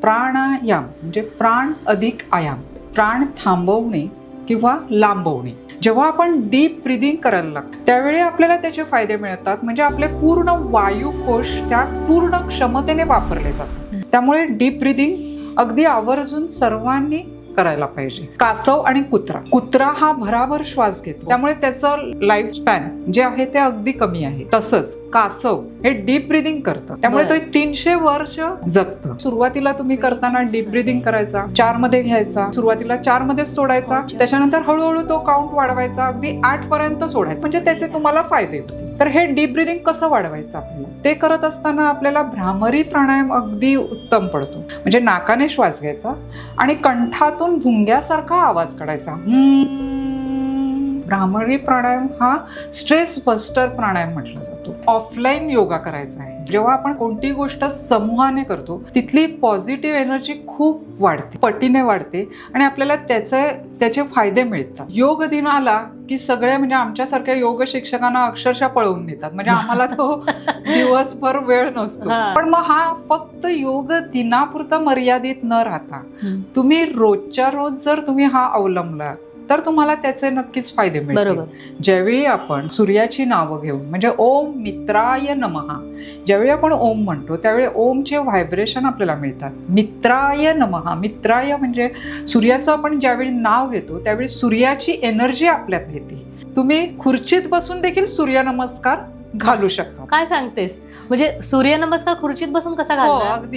प्राणायाम म्हणजे प्राण अधिक आयाम, प्राण थांबवणे किंवा लांबवणे. जेव्हा आपण डीप ब्रीदिंग करायला लागतो त्यावेळी आपल्याला त्याचे फायदे मिळतात. म्हणजे आपले पूर्ण वायुकोश त्या पूर्ण क्षमतेने वापरले जातात. त्यामुळे डीप ब्रीदिंग अगदी आवर्जून सर्वांनी करायला पाहिजे. कासव आणि कुत्रा, कुत्रा हा भराभर श्वास घेतो, त्यामुळे त्याचं लाईफ स्पॅन जे आहे ते अगदी कमी आहे. तसंच कासव हे डीप ब्रीदिंग करतं, त्यामुळे तो 300 वर्ष जगतं. सुरुवातीला तुम्ही करताना डीप ब्रीदिंग करायचा, 4 मध्ये घ्यायचा, सुरुवातीला 4 मध्येच सोडायचा, त्याच्यानंतर हळूहळू तो काउंट वाढवायचा, अगदी 8 पर्यंत सोडायचा, म्हणजे त्याचे तुम्हाला फायदे होतील. तर हे डीप ब्रीदिंग कसं वाढवायचं आपल्याला, ते करत असताना आपल्याला भ्रामरी प्राणायाम अगदी उत्तम पडतो. म्हणजे नाकाने श्वास घ्यायचा आणि कंठातून भुंग्यासारखा आवाज काढायचा. भ्रामरी प्राणायाम हा स्ट्रेस बस्टर प्राणायाम म्हटला जातो. ऑफलाईन योगा करायचा आहे. जेव्हा आपण कोणती गोष्ट समूहाने करतो तिथली पॉझिटिव्ह एनर्जी खूप वाढते, पटीने वाढते आणि आपल्याला त्याचे फायदे मिळतात. योग दिन आला की सगळे म्हणजे आमच्यासारख्या योग शिक्षकांना अक्षरशः पळवून नेतात. म्हणजे आम्हाला तो दिवसभर वेळ नसतो. पण मग हा फक्त योग दिनापुरता मर्यादित न राहता तुम्ही रोजच्या रोज जर तुम्ही हा अवलंबला तर तुम्हाला त्याचे नक्कीच फायदे मिळतील. ज्यावेळी आपण सूर्याची नावं घेऊन म्हणजे ओम मित्राय नमः, ज्यावेळी आपण ओम म्हणतो त्यावेळी ओमचे व्हायब्रेशन आपल्याला मिळतात. मित्राय नमः, मित्राय म्हणजे सूर्याचं आपण ज्यावेळी नाव घेतो त्यावेळी सूर्याची एनर्जी आपल्यात घेते. तुम्ही खुर्चीत बसून देखील सूर्यनमस्कार घालू शकता. काय सांगतेस, म्हणजे सूर्यनमस्कार खुर्चीत बसून कसा घालणार? अगदी